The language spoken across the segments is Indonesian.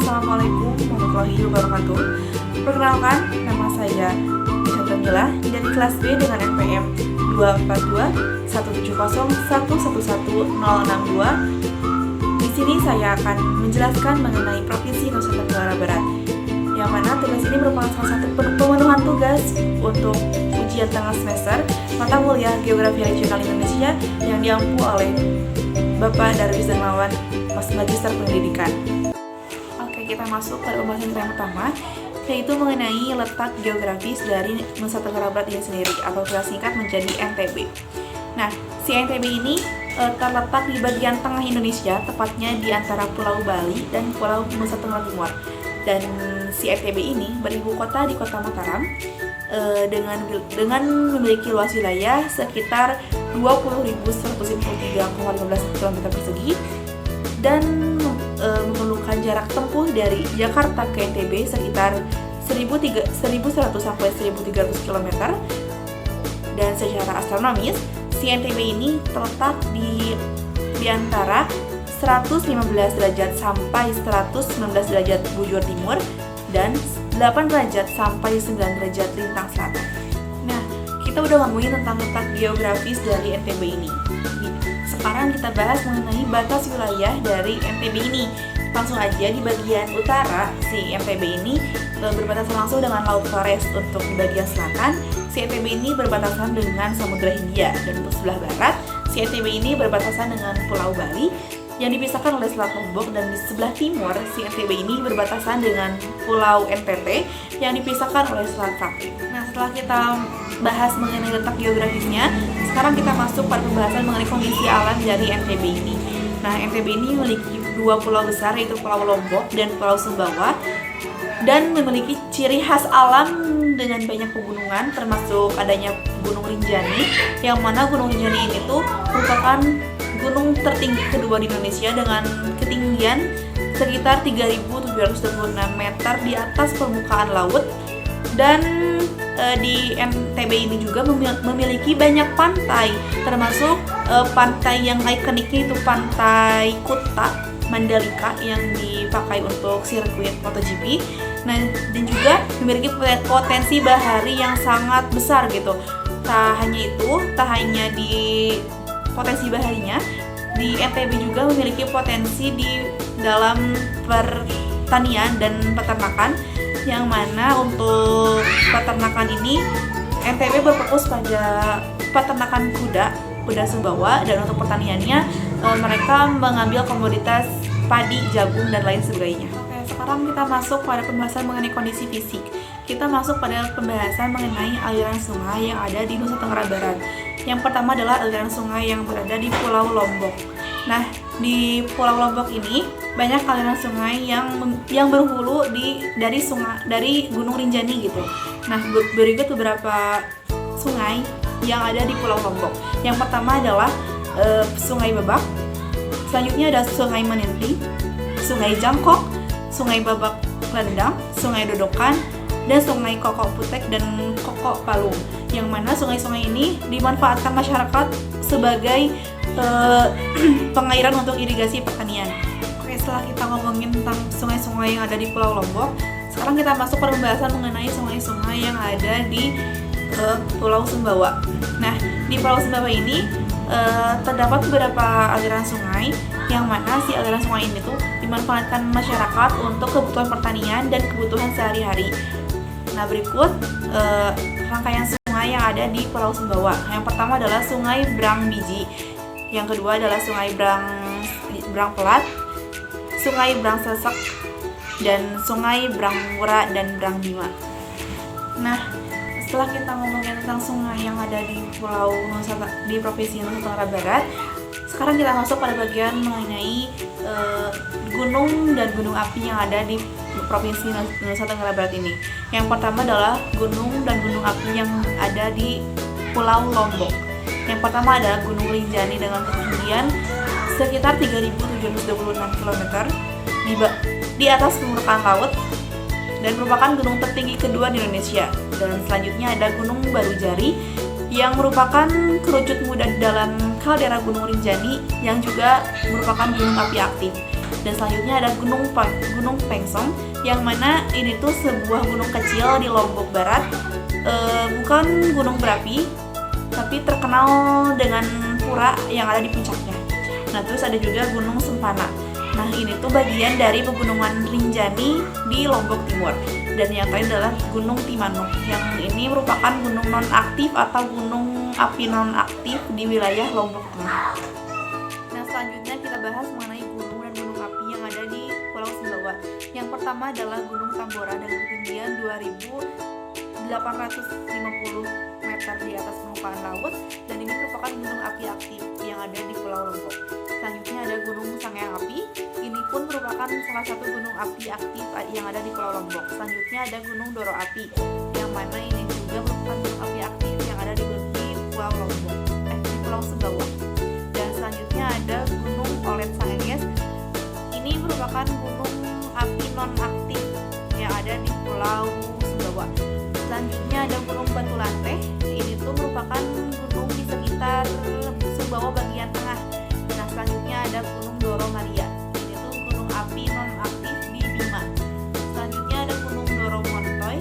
Assalamualaikum warahmatullahi wabarakatuh. Perkenalkan, nama saya Nisha Jamila dari kelas B dengan NPM 2421701111062. Di sini saya akan menjelaskan mengenai Provinsi Nusa Tenggara Barat, yang mana tugas ini merupakan salah satu pemenuhan tugas untuk ujian tengah semester mata kuliah Geografi Regional Indonesia yang diampu oleh Bapak Darwis Darmawan, Magister Pendidikan. Oke, kita masuk pada pembahasan yang pertama, yaitu mengenai letak geografis dari Nusa Tenggara Barat ini sendiri, atau kita singkat menjadi NTB. Nah, si NTB ini terletak di bagian tengah Indonesia, tepatnya di antara Pulau Bali dan Pulau Nusa Tenggara Timur. Dan si NTB ini beribu kota di Kota Mataram, dengan memiliki luas wilayah sekitar 20.153,15 km persegi dan memerlukan jarak tempuh dari Jakarta ke NTB sekitar 1.100 sampai 1.300 km. Dan secara astronomis, si NTB ini terletak di antara 115 derajat sampai 119 derajat bujur timur dan 8 derajat sampai 9 derajat lintang selatan. Nah, kita udah ngomongin tentang letak geografis dari NTB ini. Sekarang kita bahas mengenai batas wilayah dari NTB ini. Langsung aja, di bagian utara si NTB ini berbatasan langsung dengan Laut Flores. Untuk di bagian selatan, si NTB ini berbatasan dengan Samudra Hindia. Dan untuk sebelah barat, si NTB ini berbatasan dengan Pulau Bali yang dipisahkan oleh Selat Lombok, dan di sebelah timur si NTB ini berbatasan dengan Pulau NTT yang dipisahkan oleh Selat Sapri. Nah, setelah kita bahas mengenai letak geografisnya, sekarang kita masuk pada pembahasan mengenai kondisi alam dari NTB ini. Nah, NTB ini memiliki dua pulau besar, yaitu Pulau Lombok dan Pulau Sumbawa, dan memiliki ciri khas alam dengan banyak pegunungan, termasuk adanya Gunung Rinjani, yang mana Gunung Rinjani ini tuh merupakan gunung tertinggi kedua di Indonesia dengan ketinggian sekitar 3.726 meter di atas permukaan laut. Dan di NTB ini juga memiliki banyak pantai, termasuk pantai yang ikoniknya itu Pantai Kuta Mandalika yang dipakai untuk sirkuit MotoGP. Nah, dan juga memiliki potensi bahari yang sangat besar gitu. Tak hanya di potensi baharinya, di NTB juga memiliki potensi di dalam pertanian dan peternakan, yang mana untuk peternakan ini NTB berfokus pada peternakan kuda Sumbawa, dan untuk pertaniannya mereka mengambil komoditas padi, jagung, dan lain sebagainya. Oke, sekarang kita masuk pada pembahasan mengenai kondisi fisik. Kita masuk pada pembahasan mengenai aliran sungai yang ada di Nusa Tenggara Barat. Yang pertama adalah aliran sungai yang berada di Pulau Lombok. Nah, di Pulau Lombok ini banyak aliran sungai yang berhulu dari Gunung Rinjani gitu. Nah, berikut beberapa sungai yang ada di Pulau Lombok. Yang pertama adalah Sungai Babak. Selanjutnya ada Sungai Meniti, Sungai Jangkok, Sungai Babak Lendang, Sungai Dodokan, dan Sungai Kokok Putek dan Kokok Palung, yang mana sungai-sungai ini dimanfaatkan masyarakat sebagai pengairan untuk irigasi pertanian. Oke, setelah kita ngomongin tentang sungai-sungai yang ada di Pulau Lombok, sekarang kita masuk ke pembahasan mengenai sungai-sungai yang ada di Pulau Sumbawa. Nah, di Pulau Sumbawa ini terdapat beberapa aliran sungai, yang mana si aliran sungai ini tuh dimanfaatkan masyarakat untuk kebutuhan pertanian dan kebutuhan sehari-hari. Nah, berikut rangkaian sungai yang ada di Pulau Sumbawa. Yang pertama adalah Sungai Brang Biji, yang kedua adalah Sungai Brang Pelat, Sungai Brang Sesek, dan Sungai Brang Mura dan Brang Bima. Nah, setelah kita ngomongin tentang sungai yang ada di Provinsi Nusa Tenggara Barat, sekarang kita masuk pada bagian mengenai gunung dan gunung api yang ada di Provinsi Nusa Tenggara Barat ini. Yang pertama adalah gunung dan gunung api yang ada di Pulau Lombok. Yang pertama adalah Gunung Rinjani dengan ketinggian sekitar 3.726 km di atas permukaan laut, dan merupakan gunung tertinggi kedua di Indonesia. Dan selanjutnya ada Gunung Barujari yang merupakan kerucut muda di dalam kaldera Gunung Rinjani, yang juga merupakan gunung api aktif. Dan selanjutnya ada Gunung Pengsong, yang mana ini tuh sebuah gunung kecil di Lombok Barat, bukan gunung berapi, tapi terkenal dengan pura yang ada di puncaknya. Nah, terus ada juga Gunung Sempana. Nah, ini tuh bagian dari pegunungan Rinjani di Lombok Timur. Dan yang terakhir adalah Gunung Timanuk, yang ini merupakan gunung non-aktif atau gunung api non-aktif di wilayah Lombok Tengah. Nah, selanjutnya kita bahas mengenai gunung dan gunung api yang ada di Pulau Sumbawa. Yang pertama adalah Gunung Tambora dengan ketinggian 2.850 meter di atas permukaan laut, dan ini merupakan gunung api aktif yang ada di Pulau Lombok. Selanjutnya ada Gunung Sanghyang Api, ini pun merupakan salah satu gunung api aktif yang ada di Pulau Lombok. Selanjutnya ada Gunung Doro Api, yang mana ini juga merupakan gunung api aktif yang ada di Pulau Lombok, di Pulau Sumbawa. Dan selanjutnya ada Gunung Olet Sangenges, ini merupakan gunung api non-aktif yang ada di Pulau Sumbawa. Selanjutnya ada Gunung Batu Lanteh, ini tuh merupakan gunung di sekitar Sumbawa bagian tengah. Nah, selanjutnya ada Gunung Doro Maria, ini tuh gunung api non-aktif di Bima. Selanjutnya ada Gunung Doro Montoy,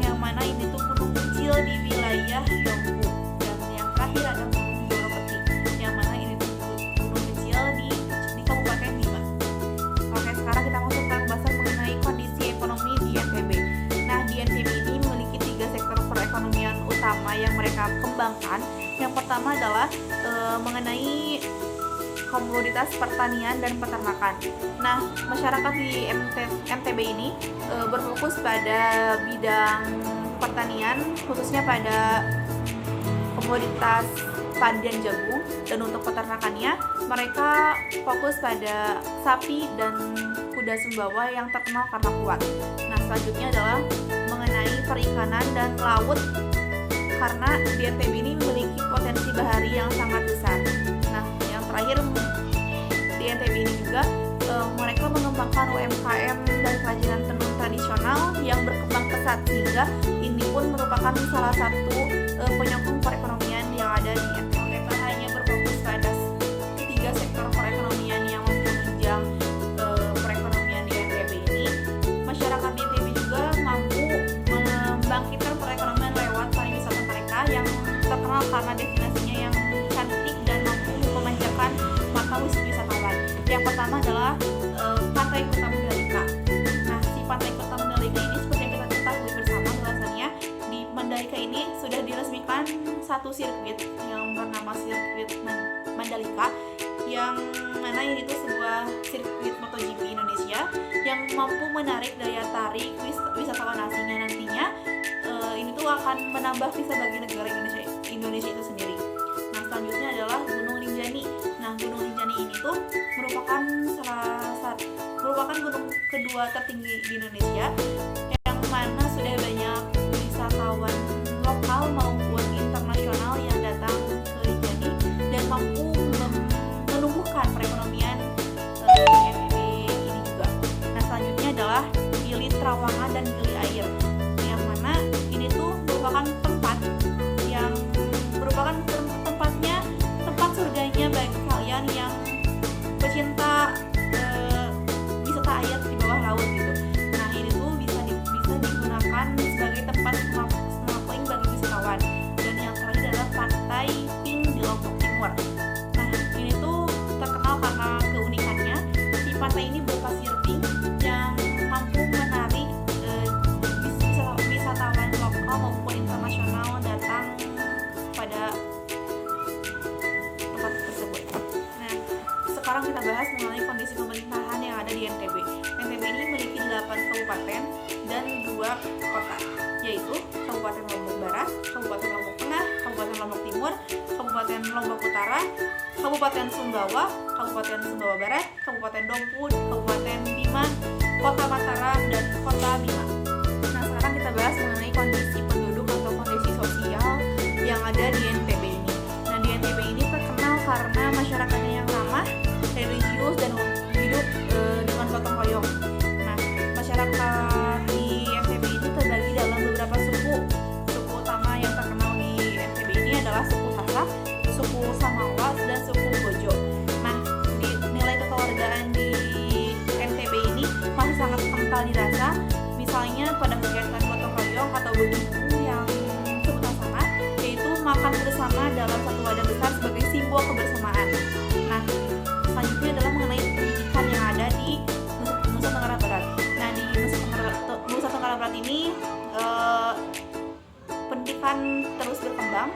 yang mana ini tuh gunung kecil di wilayah Yongku. Dan yang terakhir ada Gunung Doro Peti, yang mana ini tuh gunung kecil di Kabupaten Bima. Oke, sekarang kita masuk ke pembahasan mengenai kondisi ekonomi di NTB. Nah, di NTB ini memiliki 3 sektor perekonomian utama yang mereka kembangkan. Yang pertama adalah mengenai komoditas pertanian dan peternakan. Nah, masyarakat di NTB ini berfokus pada bidang pertanian, khususnya pada komoditas padi dan jagung, dan untuk peternakannya mereka fokus pada sapi dan kuda Sumbawa yang terkenal karena kuat. Nah, selanjutnya adalah mengenai perikanan dan laut, karena di NTB ini memiliki potensi bahari yang sangat besar. Nah, yang terakhir di NTB ini juga mereka mengembangkan UMKM dan kerajinan tenun tradisional yang berkembang pesat, sehingga ini pun merupakan salah satu penyokong perekonomian yang ada di NTB. Mereka hanya berfokus pada 3 sektor perekonomian yang menunjang perekonomian di NTB ini. Masyarakat di NTB juga mampu membangkitkan perekonomian lewat pariwisata mereka yang terkenal karena destinasinya yang cantik dan mampu memanjakan mata wisatawan. Yang pertama adalah Pantai Kuta Mandalika. Nah, si Pantai Kuta Mandalika ini seperti yang kita ketahui bersama bahwasannya di Mandalika ini sudah diresmikan satu sirkuit yang bernama sirkuit Mandalika, yang mana ini tuh sebuah sirkuit MotoGP Indonesia yang mampu menarik daya tarik wisatawan asingnya. Nantinya ini tuh akan menambah visa bagi negara Indonesia itu sendiri. Nah, selanjutnya adalah Gunung Rinjani. Nah, Gunung Rinjani ini tuh merupakan gunung kedua tertinggi di Indonesia, yang mana sudah banyak wisatawan lokal maupun internasional yang datang ke Rinjani dan mampu menumbuhkan perekonomian di NTB ini juga. Nah, selanjutnya adalah Gili Trawangan dan Gili Air, yang mana ini tuh merupakan tempat surganya bagi kalian yang pecinta wisata air di bawah laut gitu. Nah, ini tuh bisa digunakan sebagai tempat snorkeling bagi wisatawan. Dan yang terakhir adalah Pantai Pink di Lombok Timur. Nah, ini tuh terkenal karena keunikannya. Si pantai ini berpasir pink yang mampu menarik wisatawan lokal maupun internasional datang pada tempat tersebut. Nah, sekarang kita bahas mengenai kondisi pemerintahan yang ada di NTB. NTB ini memiliki 8 kabupaten dan 2 kota, yaitu Kabupaten Lombok Barat, Kabupaten Lombok Tengah, Kabupaten Lombok Timur, Kabupaten Lombok Utara, Kabupaten Sumbawa, Kabupaten Sumbawa Barat, Kabupaten Dompu, Kabupaten Bima, Kota Mataram, dan Kota Bima. Nah, sekarang kita bahas mengenai kondisi penduduk atau kondisi sosial yang ada di NTB ini. Nah, di NTB ini terkenal karena masyarakatnya yang ramah, religius, dan hidup dengan gotong royong. Nah, masyarakat di NTB ini terbagi dalam beberapa suku. Suku utama yang terkenal di NTB ini adalah suku Sasak, suku Samawa, dan suku Bojo. Nah, nilai kekeluargaan di akan terus berkembang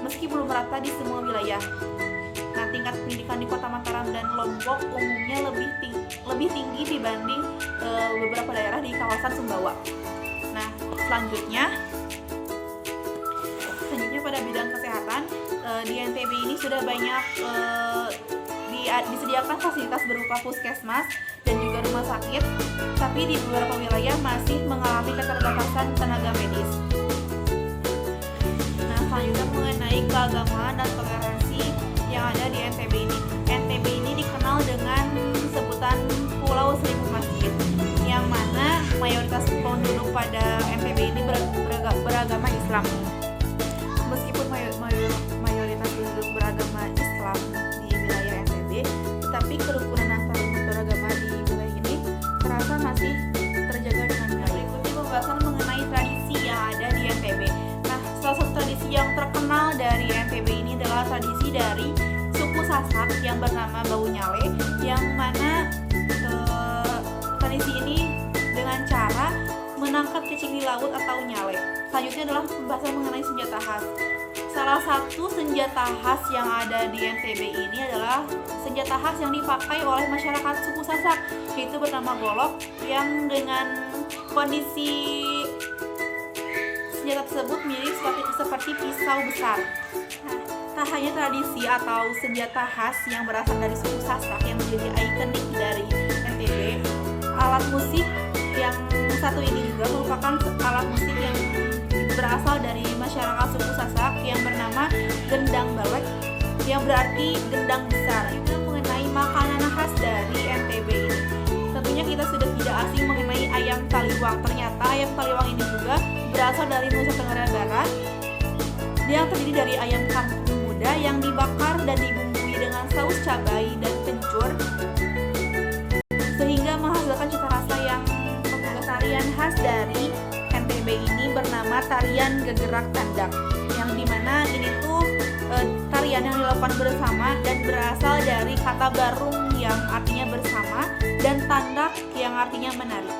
meski belum merata di semua wilayah. Nah, tingkat pendidikan di Kota Mataram dan Lombok umumnya lebih tinggi dibanding beberapa daerah di kawasan Sumbawa. Nah, selanjutnya pada bidang kesehatan, di NTB ini sudah banyak disediakan fasilitas berupa puskesmas dan juga rumah sakit, tapi di beberapa wilayah masih mengalami keterbatasan tenaga medis. Nah, selanjutnya mengenai keagamaan dan toleransi yang ada di NTB ini. NTB ini dikenal dengan sebutan Pulau Seribu Masjid, yang mana mayoritas penduduk pada NTB ini beragama Islam. Meskipun mayoritas penduduk beragama Islam di wilayah NTB, tetapi kerukunan antar umat beragama di wilayah ini terasa masih terjaga dengan baik. Berikutnya pembahasan mengenai tradisi yang ada di NTB. Nah, salah satu tradisi yang terkenal dari NTB ini adalah tradisi dari suku Sasak yang bernama Bau Nyale, yang mana tradisi ini dengan cara menangkap cacing di laut atau nyale. Selanjutnya adalah pembahasan mengenai senjata khas. Salah satu senjata khas yang ada di NTB ini adalah senjata khas yang dipakai oleh masyarakat suku Sasak, yaitu bernama golok, yang dengan kondisi senjata tersebut mirip seperti pisau besar. Nah, tak hanya tradisi atau senjata khas yang berasal dari suku Sasak yang menjadi ikonik dari NTB, alat musik yang satu ini juga merupakan alat musik yang berasal dari masyarakat suku Sasak yang bernama gendang balek, yang berarti gendang besar. Juga mengenai makanan khas dari NTB ini, tentunya kita sudah tidak asing mengenai ayam taliwang. Ternyata ayam taliwang ini juga berasal dari Nusa Tenggara Barat, yang terdiri dari ayam kampung muda yang dibakar dan dibumbui dengan saus cabai dan kencur, sehingga menghasilkan cita rasa yang tarian khas dari NTB ini bernama tarian gegerak tandak, yang dimana ini tuh tarian yang dilakukan bersama dan berasal dari kata barung yang artinya bersama dan tandak yang artinya menari.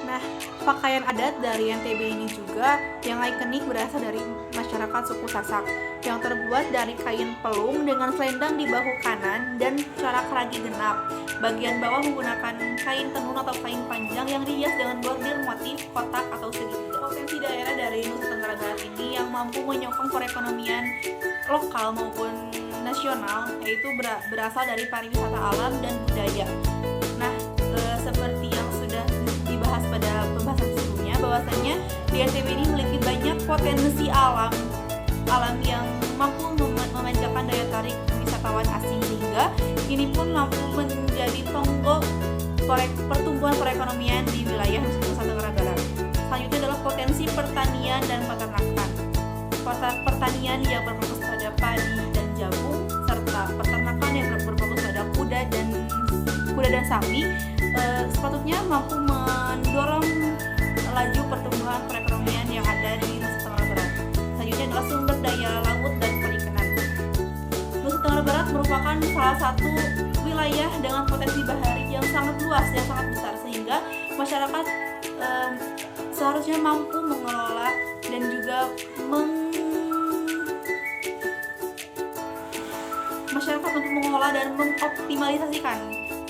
Nah, pakaian adat dari NTB ini juga yang ikonik berasal dari masyarakat suku Sasak, yang terbuat dari kain pelung dengan selendang di bahu kanan dan corak ragi genap. Bagian bawah menggunakan kain tenun atau kain panjang yang dihias dengan bordir motif kotak atau segitiga. Potensi daerah dari Nusa Tenggara Barat ini yang mampu menyokong perekonomian lokal maupun nasional, yaitu berasal dari pariwisata alam dan budaya. Nah, seperti yang sudah dibahas pada pembahasan sebelumnya, bahwasanya di NTB ini memiliki banyak potensi alam yang mampu memanjakan daya tarik wisatawan asing, sehingga ini pun mampu menjadi tonggak pertumbuhan perekonomian di wilayah Nusa Tenggara Barat. Selanjutnya adalah potensi pertanian dan peternakan. Pertanian yang berfokus pada padi dan jagung, serta peternakan yang berfokus pada kuda dan sapi, sepatutnya mampu mendorong laju pertumbuhan perekonomian yang ada di Nusa Tenggara Barat. Selanjutnya adalah sumber daya laut dan perikanan. Nusa Tenggara Barat merupakan salah satu wilayah dengan potensi bahari yang sangat luas dan sangat besar, sehingga masyarakat seharusnya mampu mengelola dan juga mengoptimalisasikan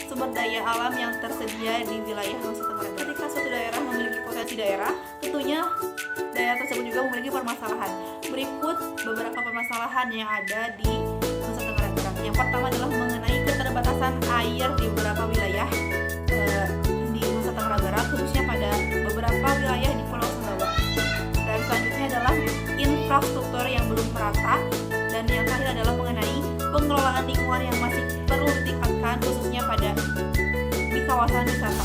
sumber daya alam yang tersedia di wilayah Nusa Tenggara Barat. Ketika suatu daerah memiliki potensi daerah, tentunya daerah tersebut juga memiliki permasalahan. Berikut beberapa permasalahan yang ada di Nusa Tenggara Barat. Yang pertama adalah mengenai keterbatasan air di beberapa wilayah di Nusa Tenggara Barat, khususnya pada beberapa wilayah di Pulau Sumbawa. Dan selanjutnya adalah infrastruktur yang belum merata. Dan yang terakhir adalah mengenai pengelolaan lingkungan yang masih perlu ditingkatkan, khususnya di kawasan wisata.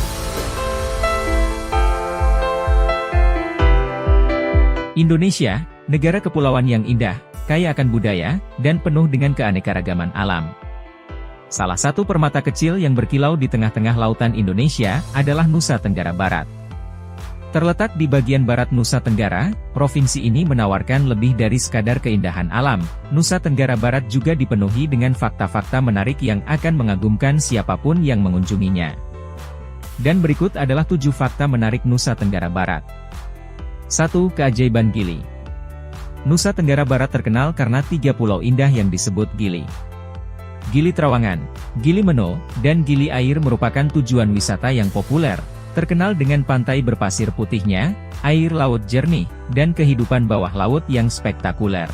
Indonesia, negara kepulauan yang indah, kaya akan budaya, dan penuh dengan keanekaragaman alam. Salah satu permata kecil yang berkilau di tengah-tengah lautan Indonesia adalah Nusa Tenggara Barat. Terletak di bagian barat Nusa Tenggara, provinsi ini menawarkan lebih dari sekadar keindahan alam. Nusa Tenggara Barat juga dipenuhi dengan fakta-fakta menarik yang akan mengagumkan siapapun yang mengunjunginya. Dan berikut adalah 7 fakta menarik Nusa Tenggara Barat. 1. Keajaiban Gili. Nusa Tenggara Barat terkenal karena 3 pulau indah yang disebut Gili. Gili Trawangan, Gili Meno, dan Gili Air merupakan tujuan wisata yang populer, terkenal dengan pantai berpasir putihnya, air laut jernih, dan kehidupan bawah laut yang spektakuler.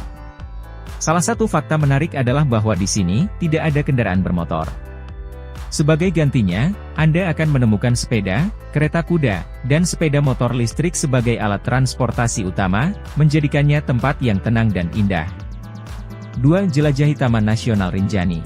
Salah satu fakta menarik adalah bahwa di sini tidak ada kendaraan bermotor. Sebagai gantinya, Anda akan menemukan sepeda, kereta kuda, dan sepeda motor listrik sebagai alat transportasi utama, menjadikannya tempat yang tenang dan indah. 2. Jelajahi Taman Nasional Rinjani.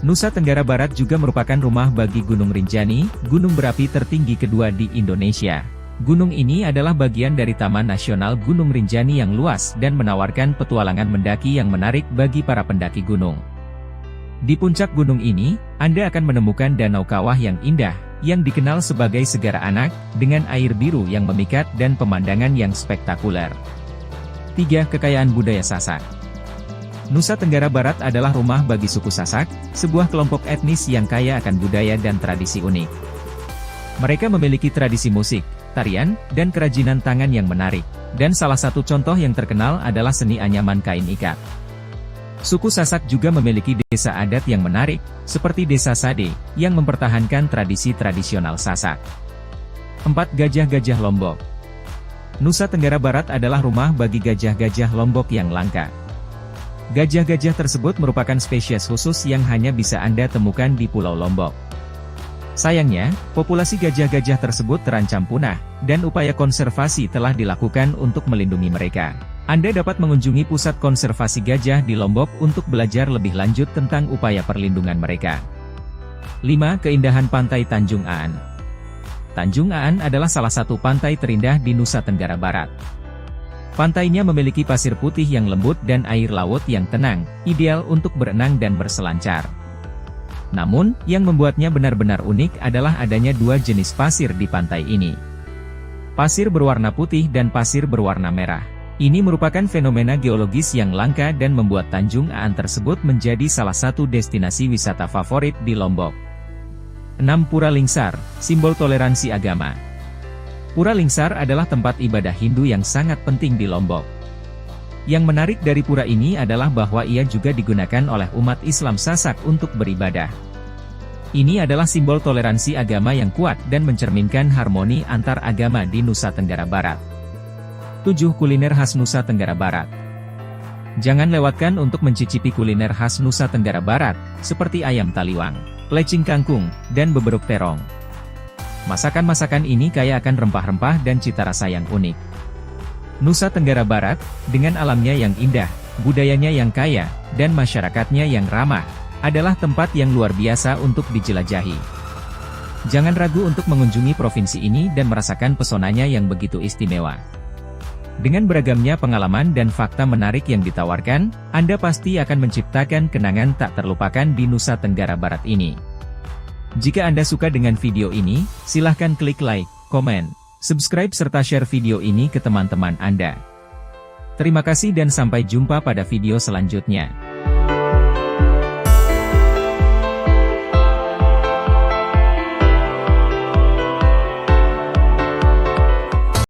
Nusa Tenggara Barat juga merupakan rumah bagi Gunung Rinjani, gunung berapi tertinggi kedua di Indonesia. Gunung ini adalah bagian dari Taman Nasional Gunung Rinjani yang luas dan menawarkan petualangan mendaki yang menarik bagi para pendaki gunung. Di puncak gunung ini, Anda akan menemukan Danau Kawah yang indah, yang dikenal sebagai Segara Anak, dengan air biru yang memikat dan pemandangan yang spektakuler. 3. Kekayaan budaya Sasak. Nusa Tenggara Barat adalah rumah bagi suku Sasak, sebuah kelompok etnis yang kaya akan budaya dan tradisi unik. Mereka memiliki tradisi musik, tarian, dan kerajinan tangan yang menarik, dan salah satu contoh yang terkenal adalah seni anyaman kain ikat. Suku Sasak juga memiliki desa adat yang menarik, seperti Desa Sade, yang mempertahankan tradisi tradisional Sasak. 4. Gajah-gajah Lombok. Nusa Tenggara Barat adalah rumah bagi gajah-gajah Lombok yang langka. Gajah-gajah tersebut merupakan spesies khusus yang hanya bisa Anda temukan di Pulau Lombok. Sayangnya, populasi gajah-gajah tersebut terancam punah, dan upaya konservasi telah dilakukan untuk melindungi mereka. Anda dapat mengunjungi pusat konservasi gajah di Lombok untuk belajar lebih lanjut tentang upaya perlindungan mereka. 5. Keindahan Pantai Tanjung Aan. Tanjung Aan adalah salah satu pantai terindah di Nusa Tenggara Barat. Pantainya memiliki pasir putih yang lembut dan air laut yang tenang, ideal untuk berenang dan berselancar. Namun, yang membuatnya benar-benar unik adalah adanya 2 jenis pasir di pantai ini. Pasir berwarna putih dan pasir berwarna merah. Ini merupakan fenomena geologis yang langka dan membuat Tanjung Aan tersebut menjadi salah satu destinasi wisata favorit di Lombok. 6. Pura Lingsar, simbol toleransi agama. Pura Lingsar adalah tempat ibadah Hindu yang sangat penting di Lombok. Yang menarik dari pura ini adalah bahwa ia juga digunakan oleh umat Islam Sasak untuk beribadah. Ini adalah simbol toleransi agama yang kuat dan mencerminkan harmoni antar agama di Nusa Tenggara Barat. 7. Kuliner khas Nusa Tenggara Barat. Jangan lewatkan untuk mencicipi kuliner khas Nusa Tenggara Barat, seperti ayam taliwang, plecing kangkung, dan beberuk terong. Masakan-masakan ini kaya akan rempah-rempah dan cita rasa yang unik. Nusa Tenggara Barat, dengan alamnya yang indah, budayanya yang kaya, dan masyarakatnya yang ramah, adalah tempat yang luar biasa untuk dijelajahi. Jangan ragu untuk mengunjungi provinsi ini dan merasakan pesonanya yang begitu istimewa. Dengan beragamnya pengalaman dan fakta menarik yang ditawarkan, Anda pasti akan menciptakan kenangan tak terlupakan di Nusa Tenggara Barat ini. Jika Anda suka dengan video ini, silahkan klik like, komen, subscribe serta share video ini ke teman-teman Anda. Terima kasih dan sampai jumpa pada video selanjutnya.